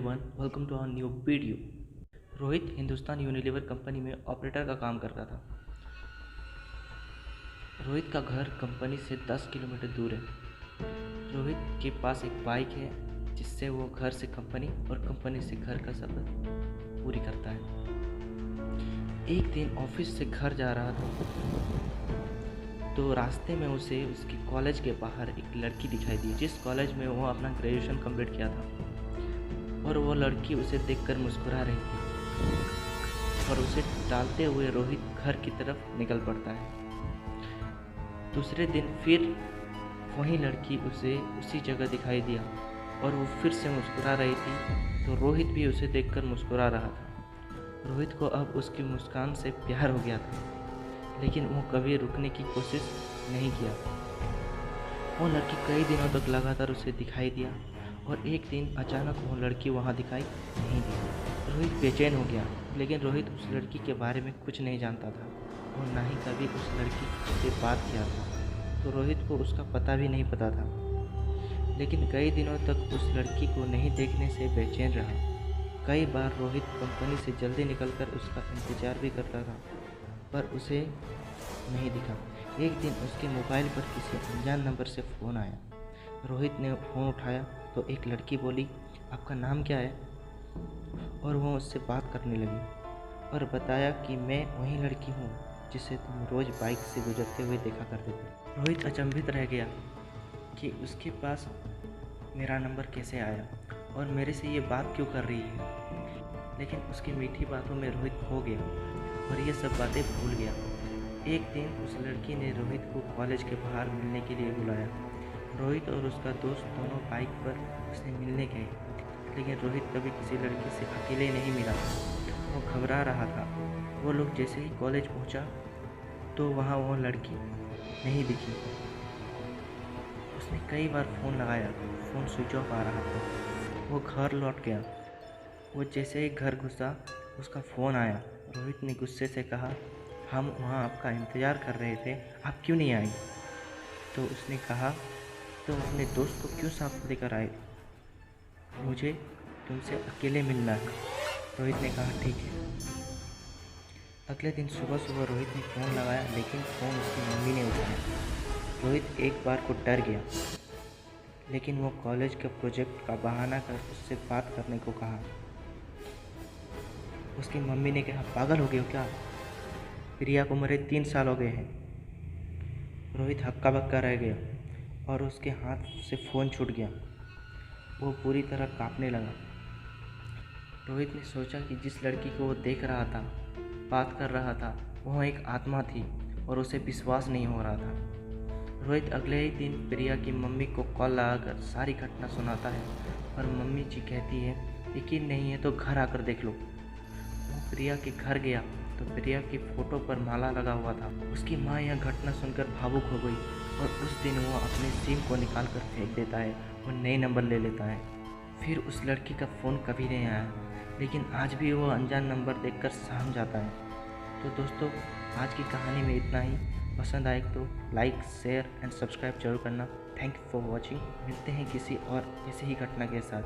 Everyone, welcome to our new video. Rohit Hindustan Unilever company में operator का काम करता था। रोहित का घर कंपनी से 10 किलोमीटर दूर है। रोहित के पास एक बाइक है जिससे वो घर से कंपनी और कंपनी से घर का सफर पूरी करता है। एक दिन ऑफिस से घर जा रहा था तो रास्ते में उसे उसके कॉलेज के बाहर एक लड़की दिखाई दी, जिस कॉलेज में वो अपना ग्रेजुएशन कंप्लीट किया था। और वो लड़की उसे देखकर मुस्कुरा रही थी और उसे टालते हुए रोहित घर की तरफ निकल पड़ता है। दूसरे दिन फिर वही लड़की उसे उसी जगह दिखाई दिया और वो फिर से मुस्कुरा रही थी, तो रोहित भी उसे देखकर मुस्कुरा रहा था। रोहित को अब उसकी मुस्कान से प्यार हो गया था, लेकिन वो कभी रुकने की कोशिश नहीं किया। वो लड़की कई दिनों तक लगातार उसे दिखाई दिया और एक दिन अचानक वो लड़की वहाँ दिखाई नहीं दी। रोहित बेचैन हो गया, लेकिन रोहित उस लड़की के बारे में कुछ नहीं जानता था और ना ही कभी उस लड़की से बात किया था, तो रोहित को उसका पता भी नहीं पता था। लेकिन कई दिनों तक उस लड़की को नहीं देखने से बेचैन रहा। कई बार रोहित कंपनी से जल्दी निकलकर उसका इंतज़ार भी करता था, पर उसे नहीं दिखा। एक दिन उसके मोबाइल पर किसी अनजान नंबर से फ़ोन आया। रोहित ने फ़ोन उठाया तो एक लड़की बोली, आपका नाम क्या है? और वो उससे बात करने लगी और बताया कि मैं वही लड़की हूँ जिसे तुम रोज़ बाइक से गुजरते हुए देखा करते थे। रोहित अचंभित रह गया कि उसके पास मेरा नंबर कैसे आया और मेरे से ये बात क्यों कर रही है। लेकिन उसकी मीठी बातों में रोहित खो गया और ये सब बातें भूल गया। एक दिन उस लड़की ने रोहित को कॉलेज के बाहर मिलने के लिए बुलाया। रोहित और उसका दोस्त दोनों बाइक पर उससे मिलने गए, लेकिन रोहित कभी किसी लड़की से अकेले नहीं मिला। वो घबरा रहा था। वो लोग जैसे ही कॉलेज पहुंचा तो वहाँ वो लड़की नहीं दिखी। उसने कई बार फ़ोन लगाया, फ़ोन स्विच ऑफ आ रहा था। वो घर लौट गया। वो जैसे ही घर घुसा उसका फ़ोन आया। रोहित ने गुस्से से कहा, हम वहाँ आपका इंतज़ार कर रहे थे, आप क्यों नहीं आई? तो उसने कहा, तुम अपने दोस्त को क्यों साथ लेकर आए? मुझे तुमसे अकेले मिलना है। रोहित ने कहा, ठीक है। अगले दिन सुबह सुबह रोहित ने फ़ोन लगाया, लेकिन फ़ोन उसकी मम्मी ने उठाया। रोहित एक बार को डर गया, लेकिन वो कॉलेज के प्रोजेक्ट का बहाना कर उससे बात करने को कहा। उसकी मम्मी ने कहा, पागल हो गए हो क्या? प्रिया को मरे 3 साल हो गए हैं। रोहित हक्का बक्का रह गया और उसके हाथ से फ़ोन छूट गया। वो पूरी तरह कांपने लगा। रोहित ने सोचा कि जिस लड़की को वो देख रहा था, बात कर रहा था, वह एक आत्मा थी और उसे विश्वास नहीं हो रहा था। रोहित अगले ही दिन प्रिया की मम्मी को कॉल लगाकर सारी घटना सुनाता है और मम्मी जी कहती है, यकीन नहीं है तो घर आकर देख लो। वो प्रिया के घर गया तो प्रिया की फ़ोटो पर माला लगा हुआ था। उसकी माँ यह घटना सुनकर भावुक हो गई और उस दिन वो अपने सिम को निकाल कर फेंक देता है और नए नंबर ले लेता है। फिर उस लड़की का फ़ोन कभी नहीं आया, लेकिन आज भी वो अनजान नंबर देखकर सहम जाता है। तो दोस्तों, आज की कहानी में इतना ही। पसंद आए तो लाइक, शेयर एंड सब्सक्राइब जरूर करना। Thank you for watching. मिलते हैं किसी और ऐसे ही घटना के साथ।